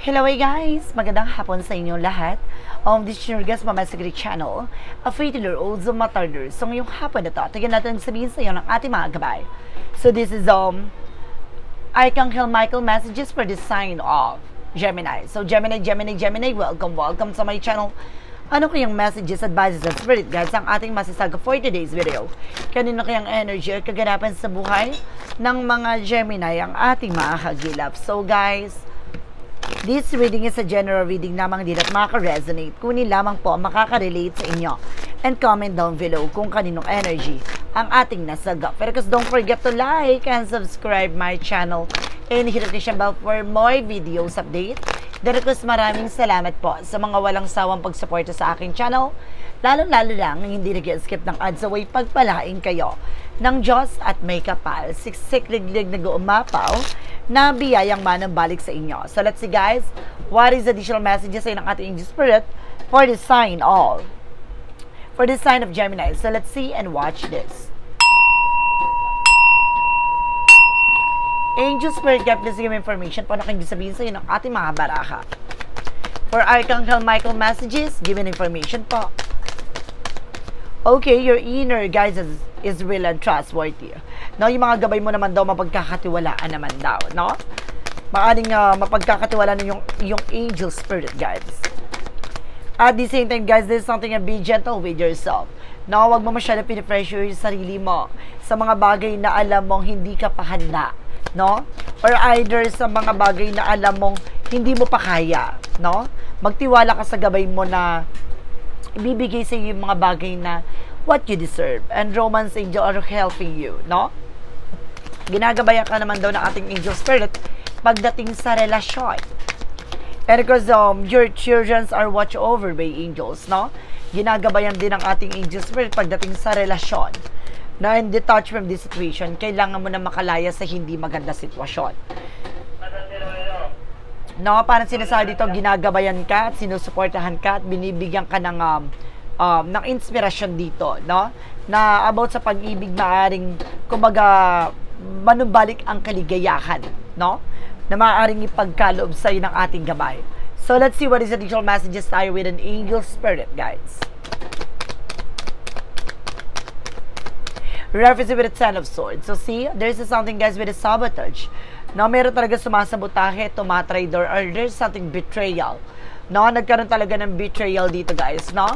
Hello guys! Magandang hapon sa inyo lahat. This is your guest Mama Secret Channel, a fatal-year-old Matarders. So ngayong hapon na to, tignan natin sabihin sa iyo ng ating mga gabay. So this is Archangel Michael messages for the sign of Gemini. So Gemini, welcome sa my channel. Ano kayang messages, advices, and spirit guides ang ating masasaga for today's video? Kanino kayang energy at kaganapan sa buhay ng mga Gemini ang ating mga kagilap? So guys, this reading is a general reading lamang din at makaka-resonate. Kunin lamang po ang makaka-relate sa inyo. And comment down below kung kaninong energy ang ating nasaga. Pero don't forget to like and subscribe my channel. And hit the bell for more videos update. Request maraming salamat po sa mga walang sawang pagsuporta sa aking channel. Lalo-lalo lang hindi nag-skip ng ads away pagpalain kayo ng Diyos at may kapal. Siksik-liglig nag-uumapaw na biyayang manang balik sa inyo. So let's see guys, what is additional messages ay ng ating angel spirit for the sign of Gemini. So let's see and watch this. Angel Spirit Guide, please give me information po na kayong sabihin sa iyo ng ating mga baraha. For Archangel Michael messages, give me information po. Okay, your inner guys is real and trustworthy. No, yung mga gabay mo naman daw mapagkakatiwalaan naman daw, no? Maaring mapagkakatiwalaan yung angel spirit guides. At the same time guys, there's something to be gentle with yourself. No, wag mo masyado pinipressure yung sarili mo sa mga bagay na alam mong hindi ka pa handa, no? Or either sa mga bagay na alam mong hindi mo pa kaya, no? Magtiwala ka sa gabay mo na ibibigay sa iyo yung mga bagay na what you deserve. And romance angel are helping you, no? Ginagabayan ka naman daw ng ating angel spirit pagdating sa relasyon. And because your children are watched over by angels, no? Ginagabayan din ng ating angel spirit pagdating sa relasyon. Na in detach from this situation, kailangan mo na makalaya sa hindi maganda sitwasyon. No, parang sinasabi dito, ginagabayan ka at sinusuportahan ka at binibigyan ka ng inspirasyon dito, no? Na about sa pag-ibig maaring, kumbaga, manumbalik ang kaligayahan, no? Na maaaring ipagkaloob sa iyo ng ating gabay. So let's see what is the additional messages tayo with an angel spirit, guys. Reference with the Ten of Swords. So see, there's something guys with a sabotage. No, meron talaga sumasabotahe, tumatraidor, or there's something betrayal. No, nagkaroon talaga ng betrayal dito guys, no?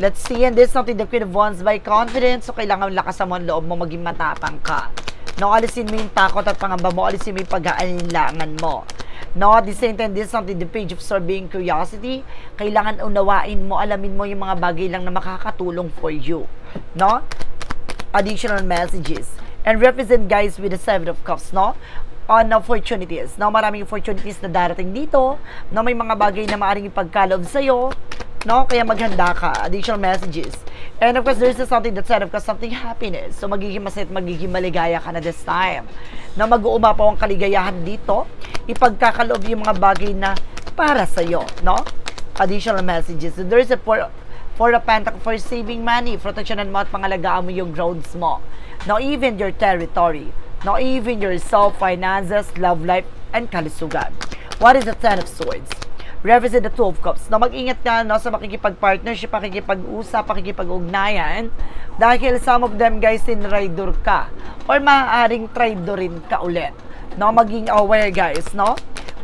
Let's see, and there's something the Queen of Wands by confidence. So kailangan lakasan mo ang loob mo, maging matapang ka. No, alisin mo yung takot at pangamba mo, alisin mo yung pag-aalinlangan mo. No, at the same time, this is something, the Page of Swords being curiosity. Kailangan unawain mo, alamin mo yung mga bagay lang na makakatulong for you. No? Additional messages. And represent guys with the Seven of Cups, no? On opportunities. No, maraming opportunities na darating dito. No, may mga bagay na maaaring ipagkaloob sa'yo. No, kaya maghanda ka. Additional messages. And of course, there's something that said, of course, something happiness. So, magiging masaya at magiging maligaya ka na this time. Na mag-uumapaw ang kaligayahan dito. Ipagkakaloob yung mga bagay na para sa'yo, no? Additional messages. So, there's a for a pentacle for saving money. Proteksyonan mo at pangalagaan mo yung grounds mo. No, even your territory. No, even yourself, finances, love life, and kalusugan. What is the Ten of Swords? Represent the Two of Cups. No, mag-ingat ka no, sa makikipag-partnership, makikipag-usap, makikipag-ugnayan. Dahil some of them, guys, tinraidor ka. Or maaaring traidorin ka ulit. No, maging aware, guys, no?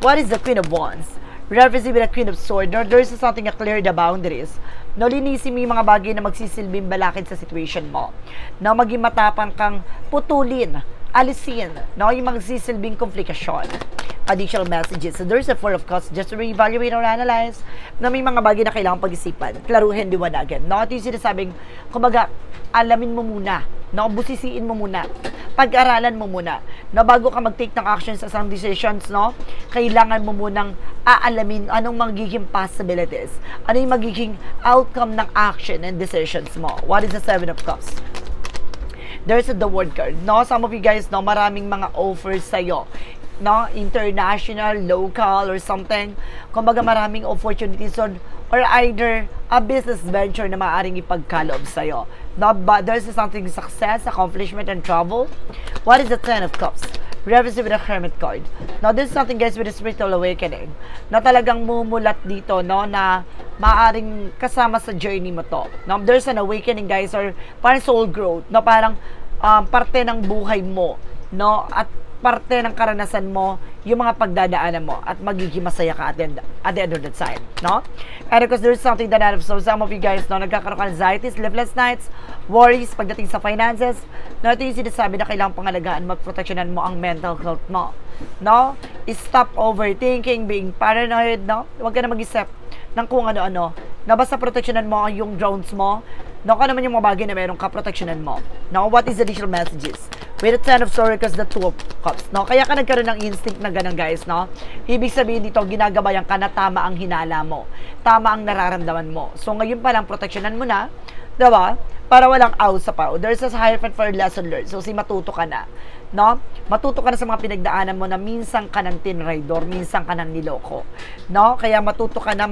What is the Queen of Wands? Represent with the Queen of Swords. No, there's something to clear the boundaries. No, linisin mo yung mga bagay na magsisilbing balakid sa situation mo. No, maging matapang kang putulin, alisin, no, yung magsisilbing komplikasyon. Additional messages. So there's a Four of Cups, just to reevaluate or analyze na may mga bagay na kailangang pag-isipan, klaruhin, liwanagan. No, at yung sinasabing, kumbaga, alamin mo muna, no, busisiin mo muna, pag-aralan mo muna, no, bago ka mag-take ng actions sa some decisions, no, kailangan mo munang aalamin anong magiging possibilities, ano yung magiging outcome ng action and decisions mo. What is the Seven of Cups? There's the word card. No, some of you guys, no, maraming mga offers sa'yo. No, international, local, or something. Kumbaga maraming opportunities or either a business venture na maaaring ipagkaloob sa'yo. No, but there's something success, accomplishment, and travel. What is the Ten of Cups? Reverse with the Hermit card. Now, this is something, guys, with the spiritual awakening. Na talagang mumulat dito, no, na maaring kasama sa journey mo to. Now, there's an awakening, guys, or parang soul growth, no, parang parte ng buhay mo, no, at parte ng karanasan mo, yung mga pagdadaanan mo, at magiging masaya ka at the end of the time, no? And because there's something that so some of you guys, no, nagkakaroon ka anxiety, sleepless nights, worries pagdating sa finances, no, ito yung sinasabi na kailangang pangalagaan mo at proteksyonan mo ang mental health mo, no? Stop overthinking, being paranoid, no? Huwag ka na mag-isip ng kung ano-ano, na basta proteksyonan mo yung drones mo, no, kung naman yung mga bagay na meron ka, proteksyonan mo. Now, what is the additional messages? With the Ten of Swords, because the Two of Cups, no? Kaya ka nagkaroon ng instinct na ganun, guys, no? Ibig sabihin dito, ginagabayan ka na tama ang hinala mo. Tama ang nararamdaman mo. So, ngayon pa lang, proteksyonan mo na, diba? Para walang out sa pao. There's a Hierophant for lesson learned. So, matuto ka na, no? Matuto ka na sa mga pinagdaanan mo na minsan ka ng tinraidor, minsan ka ng niloko, no? Kaya matuto ka na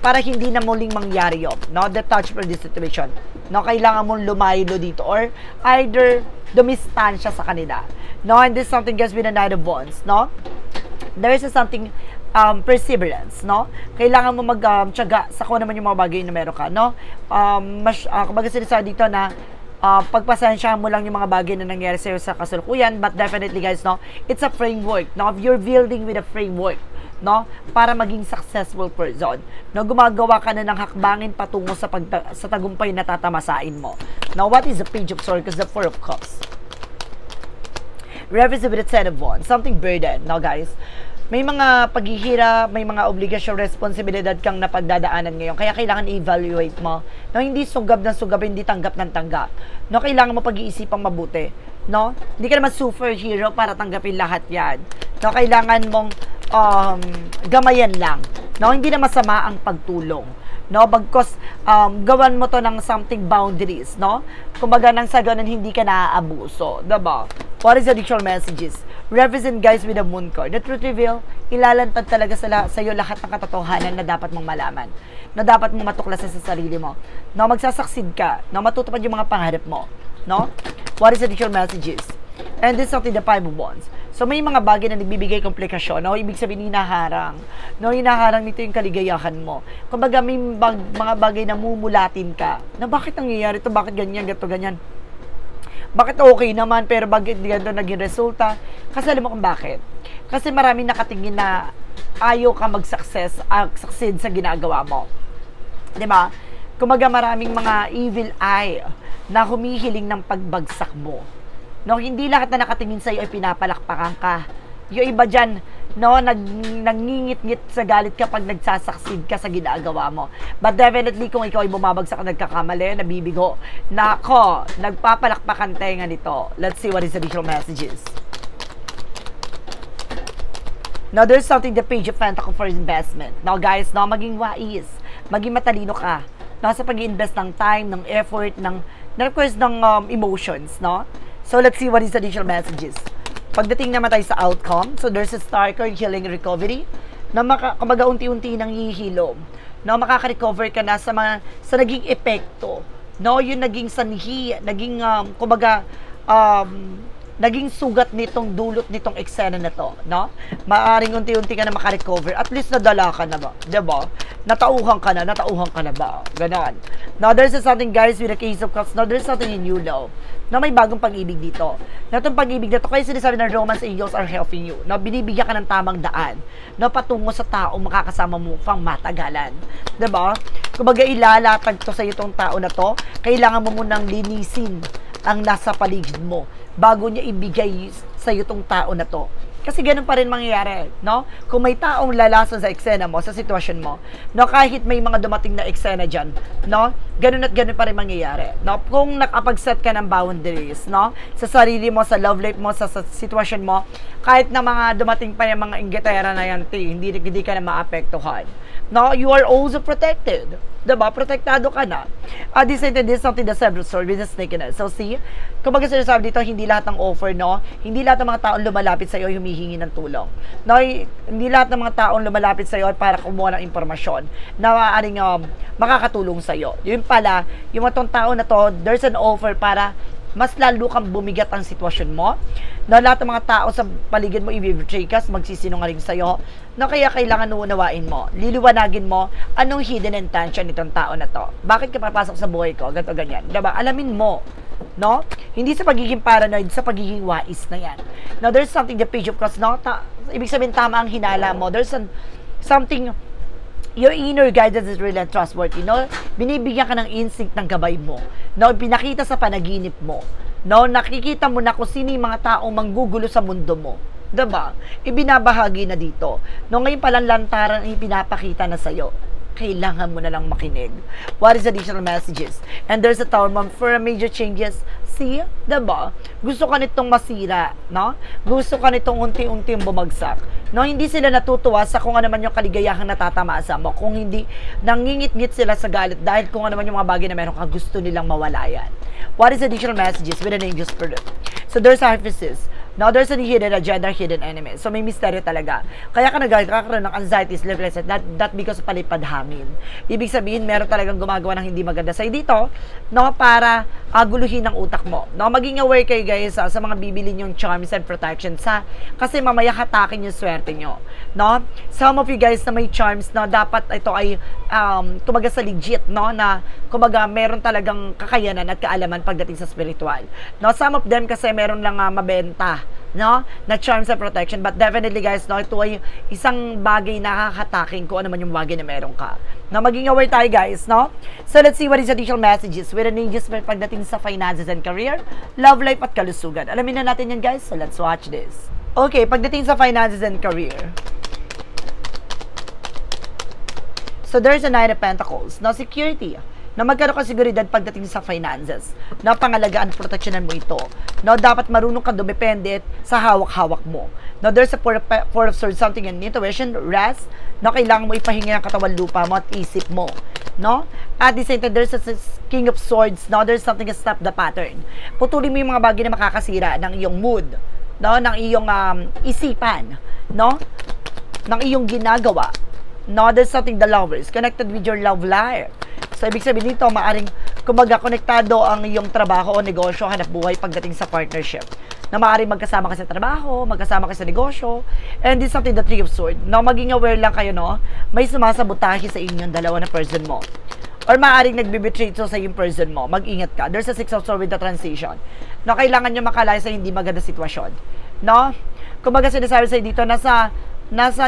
para hindi na muling mangyari yun, no? Detach from this situation, no? Kailangan mong lumaylo dito or either dumistansya sa kanila, no? And this is something, guys, with the Knight of Wands, no? There is something perseverance, no? Kailangan mo mag-tiyaga sa kung naman yung mga bagay na meron ka, no? Kumbaga sinasabi dito na pagpasensya mo lang yung mga bagay na nangyari sa'yo sa kasalukuyan, but definitely, guys, no? It's a framework, no? You're building with a framework, no? Para maging successful person, no? Gumagawa ka na ng hakbangin patungo sa tagumpay na tatamasain mo. Now, what is the Page of Swords? Because the Four of Cups. Reverse with the Ten of Wands. Something burden. Now, guys, may mga paghihirap, may mga obligasyon, responsibilidad kang napagdadaanan ngayon. Kaya kailangan i-evaluate mo. No, hindi sugab ng sugab, hindi tanggap ng tanggap. No, kailangan mo pag-iisipang mabuti. No? Hindi ka naman superhero para tanggapin lahat 'yan. No, kailangan mong gamayan lang. No, hindi na masama ang pagtulong. No, bagkos gawan mo to ng something boundaries, no? Kumbaga nang sa ganun hindi ka naaabuso, diba? What is the additional messages? Represent, guys, with the Moon card. The truth reveal, ilalantad talaga sa iyo lahat ng katotohanan na dapat mong malaman, na dapat mong matuklasan sa sarili mo. No, magsasaksid ka, no, matutupad yung mga pangarap mo, no? What is the additional messages? And this is something the Five of Wands. So, may mga bagay na nagbibigay komplikasyon, no? Ibig sabihin, hinaharang. No, hinaharang nito yung kaligayahan mo. Kumbaga, may mga bagay na mumulatin ka. Na bakit nangyayari ito? Bakit ganyan, gato, ganyan? Bakit okay naman, pero bakit ganito naging resulta? Kasi alam mo kung bakit. Kasi maraming nakatingin na ayaw ka succeed sa ginagawa mo. Diba? Kumbaga, maraming mga evil eye na humihiling ng pagbagsak mo. No, hindi lahat na nakatingin sa iyo ay pinapalakpakan ka. Yung iba dyan, no, nangingit-ngit sa galit kapag nagsasaksid ka sa ginagawa mo. But definitely, kung ikaw ay bumabagsak at nagkakamali, nabibigo, nako, nagpapalakpakan tayo nga nito. Let's see what is the additional messages. Now, there's something the Page of Pentacles for investment. Now, guys, no, maging wais, maging matalino ka, no, sa pag-invest ng time, ng effort, ng course, ng emotions, no? So, let's see what is the additional messages. Pagdating naman tayo sa outcome, so there's a Star card, healing recovery, na kumbaga unti-unti nang hihilom. No, makaka-recover ka na sa naging epekto. No, yung naging sanhi, naging, kumbaga, naging sugat nitong dulot nitong eksena na to, no? Maaring unti-unti ka na makarecover. At least nadala ka na ba? Diba? Natauhan ka na ba? Ganon. Now, there's something, guys, with the Case of Cups. Now, there's something in you, though. Na may bagong pag-ibig dito. Na itong pag-ibig na ito, kaya sinasabi na romance angels are helping you. No, binibigyan ka ng tamang daan. No, patungo sa taong makakasama mo pang matagalan. Diba? Kumbaga, ilalatag to sa itong tao na to. Kailangan mo munang linisin ang nasa paligid mo bago niya ibigay sa iyo tong tao na to. Kasi ganun pa rin mangyayari, no? Kung may taong lalason sa eksena mo, sa sitwasyon mo, no, kahit may mga dumating na eksena dyan, no, ganun at ganun pa rin mangyayari, no? Kung nakapag-set ka ng boundaries, no, sa sarili mo, sa love life mo, sa sitwasyon mo, kahit na mga dumating pa yung mga inggitera na yan, hindi ka na maapektuhan. No, you are also protected. Diba? Protektado ka na. This is something the Seven of Swords with the Snake in it. So, see, kumbaga sinasabi dito, hindi lahat ng offer, no? Hindi lahat ng mga taong lumalapit sa iyo ay humihingi ng tulong. No? Hindi lahat ng mga taong lumalapit sa iyo ay para kumuha ng impormasyon na maaaring makakatulong sa iyo. Yun pala, yung matong tao na to, there's an offer para mas lalo kang bumigat ang sitwasyon mo. No, lahat ng mga tao sa paligid mo i-betray ka, magsisinungaling sa'yo. No, kaya kailangan uunawain mo. Liliwanagin mo anong hidden intention nitong tao na to. Bakit ka papasok sa buhay ko? Ganto ganyan. Diba? Alamin mo. No? Hindi sa pagiging paranoid, sa pagiging wais na yan. Now, there's something, the page of cups, no? Ibig sabihin, tama ang hinala mo. There's something, your inner guidance is really trustworthy, no? Binibigyan ka ng instinct ng gabay mo. No? Pinakita sa panaginip mo. No? Nakikita mo na kung sino yung mga taong manggugulo sa mundo mo. Diba? Ibinabahagi na dito. No? Ngayon palang lantaran ang ipinapakita na sa'yo. Kailangan mo na lang makinig. What is additional messages? And there's a Tower Mom for major changes. See? Diba? Gusto ka nitong masira, no? Gusto ka nitong unti-unting bumagsak. No, hindi sila natutuwa sa kung ano man yung kaligayahang natatamasa mo. Kung hindi, nangingit-ngit sila sa galit dahil kung ano man yung mga bagay na meron ka, gusto nilang mawala yan. What is additional messages with an angel's spirit? So there's hypothesis. Now, there's a hidden agenda, hidden enemy. So, may misteryo talaga. Kaya ka nagkakaroon ng anxiety, sleeplessness, that because of palipad hangin. Ibig sabihin, meron talagang gumagawa ng hindi maganda sa'yo dito, no, para guluhin ang utak mo. No, maging aware kayo guys sa mga bibili nyong charms and protection kasi mamaya hatakin yung swerte nyo. No? Some of you guys na may charms, no, dapat ito ay kumaga sa legit, no, na kumaga meron talagang kakayanan at kaalaman pagdating sa spiritual. No, some of them kasi meron lang mabenta, no, na charms and protection, but definitely guys, no, ito ay isang bagay na kakataking kung ano man yung bagay na meron ka. No, maging aware tayo guys, no? So let's see what is additional messages with an angel's spirit pagdating sa finances and career, love life at kalusugan. Alamin na natin yan guys, so let's watch this. Okay, pagdating sa finances and career, so there's a Knight of Pentacles, no, security, na magkaroon ka seguridad pagdating sa finances, na pangalagaan, proteksyonan mo ito. No, dapat marunong ka dumepende sa hawak-hawak mo. No, there's a four of swords, something in intuition, rest. No, kailangan mo ipahinga ang katawan lupa mo at isip mo. No? At the same time, there's a King of Swords. No, there's something to stop the pattern. Putulin mo yung mga bagay na makakasira ng iyong mood, no, ng iyong isipan, no, ng iyong ginagawa. No, there's something the lovers connected with your love life. So, ibig sabihin nito, maaring kumbaga konektado ang iyong trabaho o negosyo, hanap buhay pagdating sa partnership. Na maaring magkasama ka sa trabaho, magkasama ka sa negosyo, and this is something the Three of Swords. No, maging aware lang kayo, no, may sumasabotahe sa inyong dalawa na person mo. Or maaring nagbibetray sa yung person mo, mag-ingat ka. There's a Six of Swords with the transition. No, kailangan nyo makalaya sa hindi maganda sitwasyon. No? Kumbaga sinasabi sa'yo dito, nasa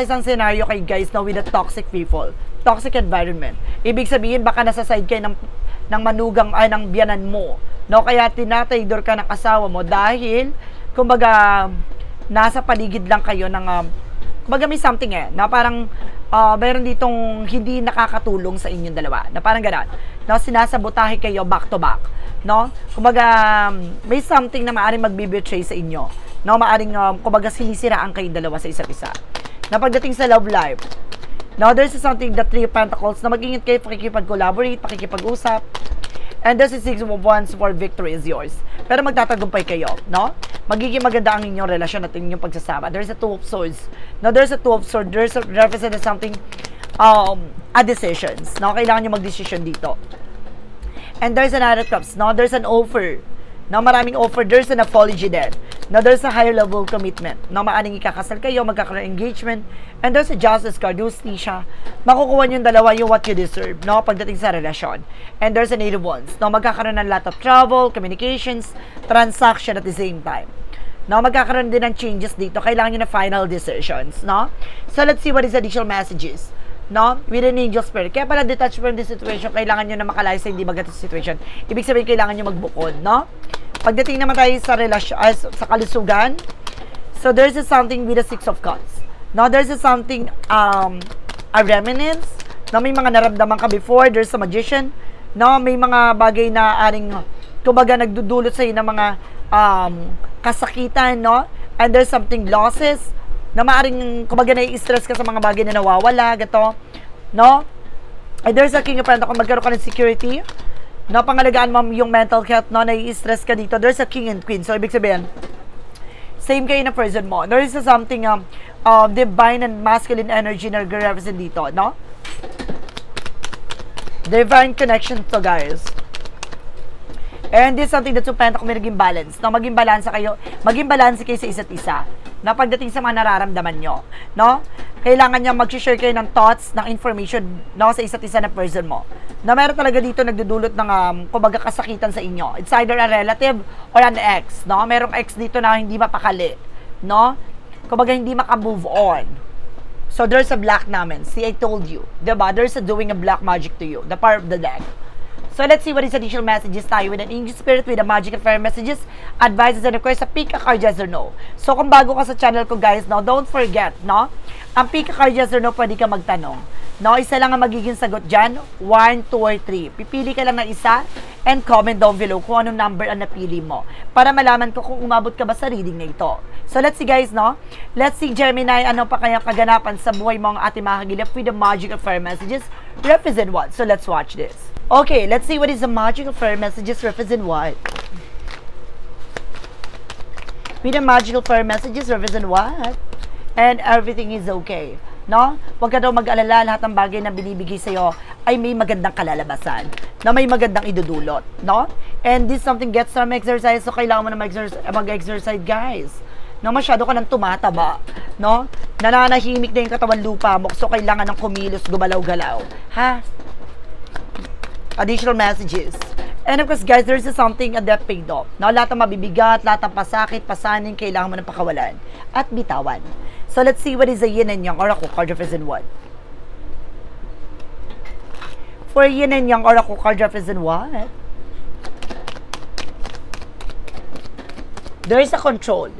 isang scenario kay guys, no, with the toxic people, toxic environment. Ibig sabihin, baka nasa side kayo ng manugang, ng biyanan mo. No, kaya tinataydor ka ng asawa mo dahil, kumbaga, nasa paligid lang kayo ng, kumbaga may something na parang, mayroon ditong hindi nakakatulong sa inyong dalawa. Na parang gano'n. No, sinasabotahe kayo back to back. No? Kumbaga, may something na maaaring magbibetray sa inyo. No, maaaring, kumbaga, sinisiraan kayong dalawa sa isa't isa. Na pagdating sa love life, now, there's something, the Three of Pentacles, na mag-ingat kayo, pakikipag-collaborate, pakikipag-usap. And there's a Six of Wands for victory is yours. Pero magtatagumpay kayo, no? Magiging maganda ang inyong relasyon at inyong pagsasama. There's a Two of Swords. Now, there's a Two of Swords. There's a represent something, a decisions. No? Kailangan nyo mag-decision dito. And there's an Knight of Cups. No? There's an offer. No, maraming offer. There's an apology there. Now, there's a higher level commitment. No, maaring ikakasal kayo, magkakaroon engagement. And there's a Justice card, Justicia. Makukuha nyo yung dalawa yung what you deserve, no, pagdating sa relasyon. And there's a Eight of Wands. No, magkakaroon ng lot of travel, communications, transaction at the same time. No, magkakaroon din ng changes dito. Kailangan nyo na final decisions, no? So, let's see what is additional messages. No? With an angel spirit. Kaya pala detached from this situation, kailangan nyo na makalaya sa hindi maganda situation. Ibig sabihin, kailangan nyo magbukod, no? Pagdating naman tayo sa relasyon, sa kalusugan, so there's something with the Six of Cups. No, there's something, a remnants, no, may mga naramdaman ka before, there's a magician, no, may mga bagay na aring, kumbaga, nagdudulot sa'yo ng mga, kasakitan, no, and there's something losses, na maaring, kumbaga, nai-stress ka sa mga bagay na nawawala, gato, no, and there's a King of Pentacles, magkaroon ka ng security, no, pangalagaan mo yung mental health, no, nai-stress ka dito, there's a King and Queen, so ibig sabihin, same kayo na person mo, there is something, divine and masculine energy na nag-represent dito, no, divine connection to guys, And this is something that Pentacle may naging balance. No, maging balance kayo sa isa't isa. Na pagdating sa mga nararamdaman nyo, no? Kailangan niya mag-share kayo ng thoughts, ng information, no, sa isa't isa na person mo. Na meron talaga dito nagdudulot ng kumbaga kasakitan sa inyo. It's either a relative or an ex, no? Merong ex dito na hindi mapakali, no? Kumbaga hindi maka-move on. So there's a black naman. See, I told you, diba? There's a doing a black magic to you, the power of the deck. So let's see what is additional messages tayo with an angel spirit, with a magic and fairy messages, advices and requests sa pick a card yes or no. So kung bago ka sa channel ko guys, no, don't forget, no, ang pick a card yes or no, pwede ka magtanong. No, isa lang ang magiging sagot dyan, 1, 2, or 3. Pipili ka lang ng isa and comment down below kung anong number ang napili mo para malaman ko kung umabot ka ba sa reading na ito. So let's see guys, no? Let's see Gemini, ano pa kaya kaganapan sa buhay mo ang ating mga kagilap with the magic and fairy messages represent what? So let's watch this. Okay, let's see what is the magic of fairy messages represent what? With the magical fairy messages represent what? And everything is okay. No? Huwag ka daw mag-alala, lahat ng bagay na binibigay sa'yo ay may magandang kalalabasan, na may magandang idudulot, no? And this something gets some exercise, so kailangan mo na mag-exercise, guys. No, masyado ka nang tumataba, no? Nananahimik na yung katawan lupa mo, so kailangan ng kumilos, gumalaw-galaw. Ha? Additional messages. And of course, guys, there's something that paid off. No? Lahat ng mabibigat, lahat ng pasakit, pasanin, kailangan mo ng pakawalan at bitawan. So let's see what is the yin and yang oracle card represent what? For yin and yang oracle card represent what? There is a control.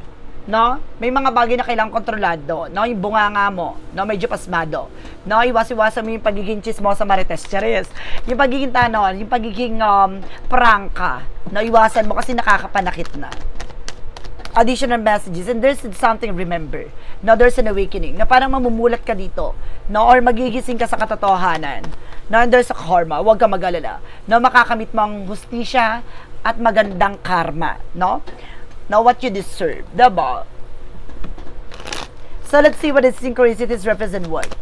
No? May mga bagay na kailangang kontrolado, no? Yung bunganga mo, no? Medyo pasmado, no? Iwas-iwasan mo yung pagiging chismosa marites, charis. Yung pagiging tanon, yung pagiging prangka, no? Iwasan mo kasi nakakapanakit na. Additional messages, and there's something, remember, no? There's an awakening, na parang mamumulat ka dito, no? Or magigising ka sa katotohanan, no? And there's a karma, huwag ka mag-alala, no? Makakamit mo ang hustisya at magandang karma, no? Now what you deserve, diba? So let's see what is synchronicities represent what.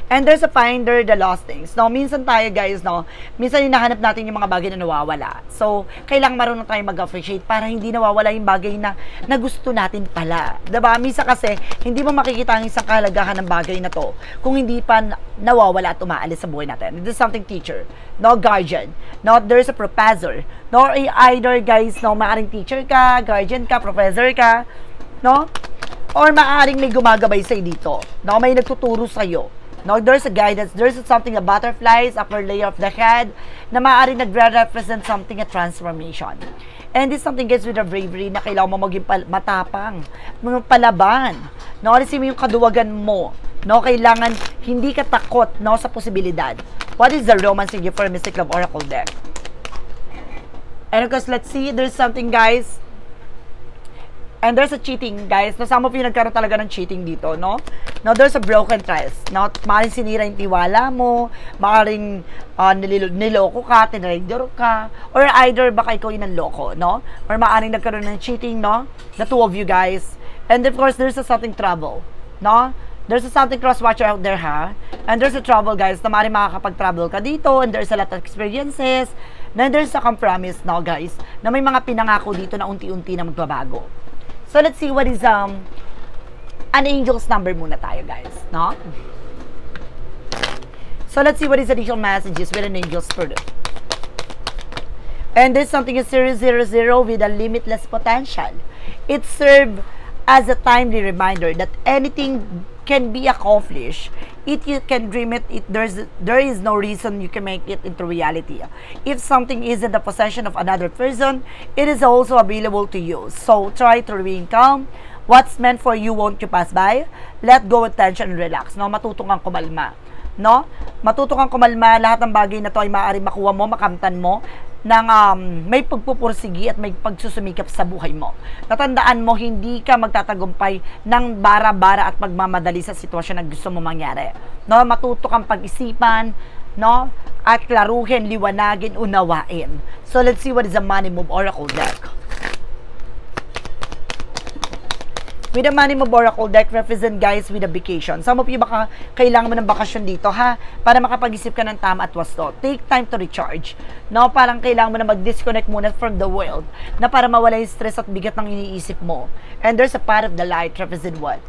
And there's a finder the lost things. No, minsan tayo guys, no, minsan hinahanap natin yung mga bagay na nawawala. So, kailangan marunong tayo mag-appreciate para hindi nawawala yung bagay na gusto natin pala. Diba? Minsan kasi, hindi mo makikita ang isang kahalagahan ng bagay na to kung hindi pa nawawala at umaalis sa buhay natin. This is something teacher, no, guardian, no, there's a professor, no, either guys, no, maaring teacher ka, guardian ka, professor ka, no, or maaring may gumagabay sa'yo dito, no, may nagtuturo sa'yo. No, there's a guidance, there's something, a butterflies, upper layer of the head, na maaaring nagre-represent something, a transformation. And this something gets with the bravery na kailangan mo maging matapang, palaban. No, alisin mo yung kaduwagan mo. No, kailangan hindi ka takot, no, sa posibilidad. What is the romance in you for Mystic Love Oracle deck? And of course, let's see, there's something guys. And there's a cheating, guys. No, some of you nagkaroon talaga ng cheating dito, no? No, there's a broken trust. No, maaaring sinira yung tiwala mo, maaaring niloko ka, tinrader ka, or either baka ikaw yung nanloko, no? Or maaaring nagkaroon ng cheating, no? The two of you, guys. And of course, there's a something trouble, no? There's a something cross-watcher out there, ha? And there's a trouble, guys, na maaaring makakapag-travel ka dito, and there's a lot of experiences, and there's a compromise, no, guys, na may mga pinangako dito na unti-unti na magbabago. So, let's see what is, an angel's number muna tayo, guys, no? So, let's see what is additional messages with an angel's spirit. And there's something is 000 with a limitless potential. It serves as a timely reminder that anything can be accomplished. You can dream it, there is no reason you can make it into reality. If something is in the possession of another person, it is also available to you. So try to remain calm. What's meant for you won't you pass by. Let go of tension and relax. No, matutong kang kumalma. No? Matutong kang kumalma. Lahat ng bagay na to ay maaari makuha mo, makamtan mo ng may pagpupursigi at may pagsusumikap sa buhay mo. Natandaan mo, hindi ka magtatagumpay ng bara-bara at magmamadali sa sitwasyon na gusto mo mangyari. No? Matuto kang pag-isipan, no? At klaruhin, liwanagin, unawain. So, let's see what is the Money Move Oracle deck. With the money mo oracle deck represent guys with a vacation. Some of you baka kailangan mo ng bakasyon dito ha para makapag-isip ka ng tama at wasto. Take time to recharge. No, parang kailangan mo na mag-disconnect muna from the world na para mawala yung stress at bigat ng iniisip mo. And there's a part of the light represent what?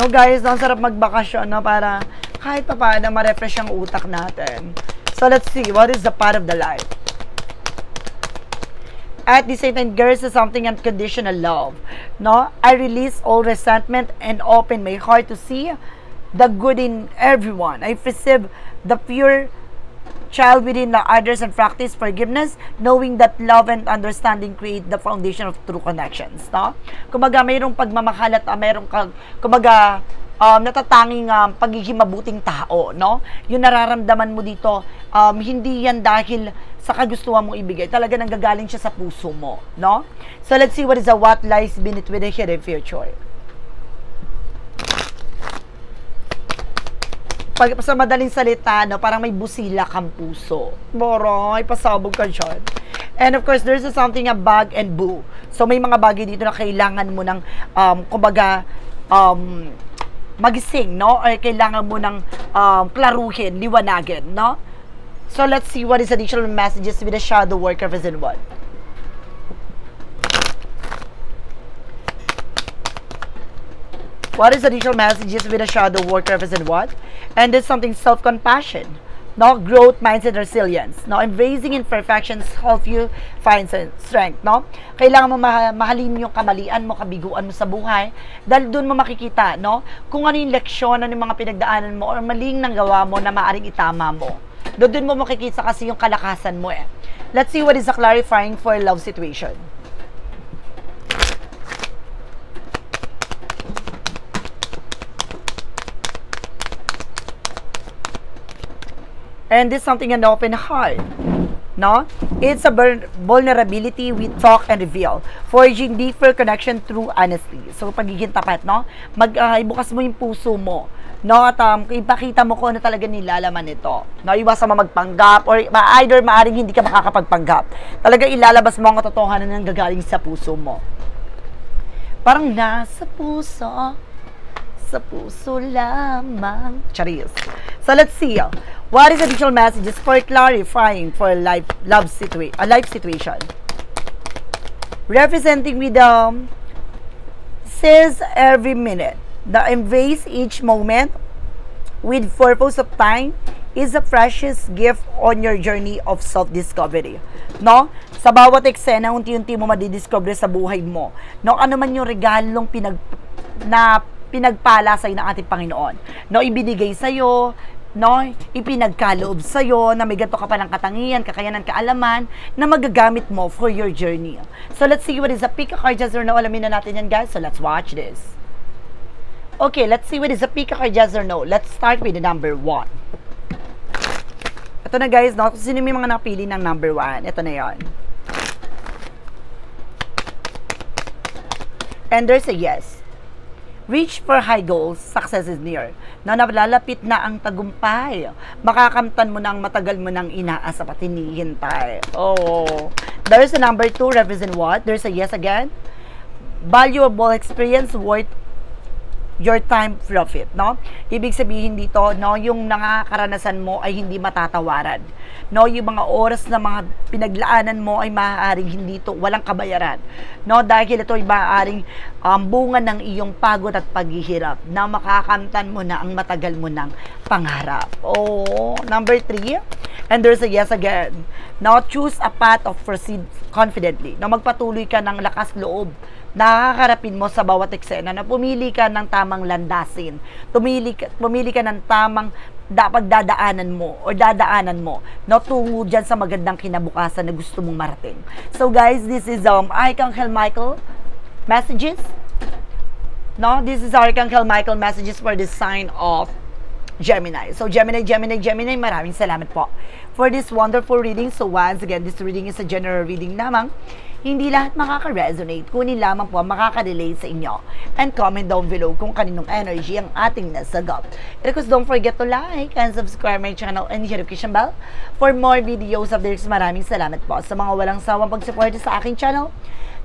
No guys, ang sarap magbakasyon no para kahit pa paano ma-refresh ang utak natin. So let's see, what is the part of the light? At the same time, girls, is something unconditional love. No? I release all resentment and open my heart to see the good in everyone. I perceive the pure child within the others and practice forgiveness, knowing that love and understanding create the foundation of true connections. No? Kumaga, mayroong pagmamahal at mayroong kumaga, natatanging pagiging mabuting tao, no? Yung nararamdaman mo dito, hindi yan dahil sa kagustuhan mong ibigay. Talaga nanggagaling siya sa puso mo, no? So let's see what is what lies beneath with the hidden future. Pag sa madaling salita, no, parang may busila kang puso. Boroy, pasabog ka dyan. And of course, there's something a bag and boo. So may mga bagay dito na kailangan mo ng, kumbaga, magising, no? Or kailangan mo ng klaruhin, liwanagin, no? So let's see what is additional messages with the shadow work represent what? What is additional messages with the shadow work represent what? And there's something self-compassion, no? Growth, mindset, resilience, no? Embracing imperfections help you find strength, no? Kailangan mo mahalin yung kamalian mo, kabiguan mo sa buhay dahil doon mo makikita, no? Kung ano yung leksyon, ano yung mga pinagdaanan mo or maling nang gawa mo na maaring itama mo. Doon mo makikita kasi yung kalakasan mo eh. Let's see what is the clarifying for a love situation. And this is something an open heart. No? It's a vulnerability we talk and reveal. Forging deeper connection through honesty. So, pagiging tapat, no? Ibukas mo yung puso mo. No? At ipakita mo kung ano talaga nilalaman nito. No? Iwasan mo magpanggap or either maaring hindi ka makakapagpanggap. Talaga ilalabas mo ang katotohanan ng gagaling sa puso mo. Parang nasa puso lamang. Charis. So, let's see. What is additional messages for clarifying for life situation? Representing with says every minute. The embrace each moment with purpose of time is a precious gift on your journey of self-discovery. No? Sa bawat eksena, unti-unti mo madidiscover sa buhay mo. No? Ano man yung regalong pinagpala sa'yo ng ating Panginoon. No? Ibinigay sa'yo, no? Ipinagkaloob sa'yo na may ganito ka pa ng katangian, kakayanan, kaalaman na magagamit mo for your journey. So let's see what is a pick a card yes or no. Alamin na natin yan guys. So let's watch this. Okay, let's see what is a pick a card yes or no. Let's start with the number 1. Ito na guys, no? Kung sino may mga napili ng number 1, ito na yan. And there's a yes. Reach for high goals, success is near. Na nalalapit na ang tagumpay. Makakamtan mo na ang matagal mo nang inaasa at hinihintay. Oh. There's a number 2, represent what? There's a yes again. Valuable experience worth your time profit, no? Ibig sabihin dito, no, yung nakakaranasan mo ay hindi matatawaran. No, yung mga oras na mga pinaglaanan mo ay maaaring hindi to, walang kabayaran. No, dahil ito ay maaaring bunga ng iyong pagod at paghihirap na makakamtan mo na ang matagal mo ng pangarap. Oh, number 3. And there's a yes again. Now, choose a path of proceed confidently. Na magpatuloy ka ng lakas loob nakakarapin mo sa bawat eksena na pumili ka ng tamang landasin. Pumili ka ng tamang pagdadaanan mo o dadaanan mo na tungo dyan sa magandang kinabukasan na gusto mong marating. So guys, this is Archangel Michael messages. No, this is Archangel Michael messages for the sign of Gemini. So Gemini, maraming salamat po for this wonderful reading. So once again, this reading is a general reading lamang. Hindi lahat makaka-resonate, kunin lamang po makaka-relate sa inyo. And comment down below kung kaninong energy ang ating nasagap. And of course, don't forget to like and subscribe my channel and hit the notification bell for more videos of this. Maraming salamat po sa mga walang sawang pagsuporta sa aking channel.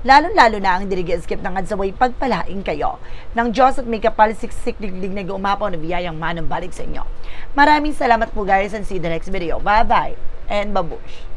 Lalo-lalo na ang dirigiskip ng adsaway pagpalaing kayo ng Diyos at may kapalisiksik liglig na gumapaw na biyayang manang balik sa inyo. Maraming salamat po guys and see you the next video. Bye-bye and babush!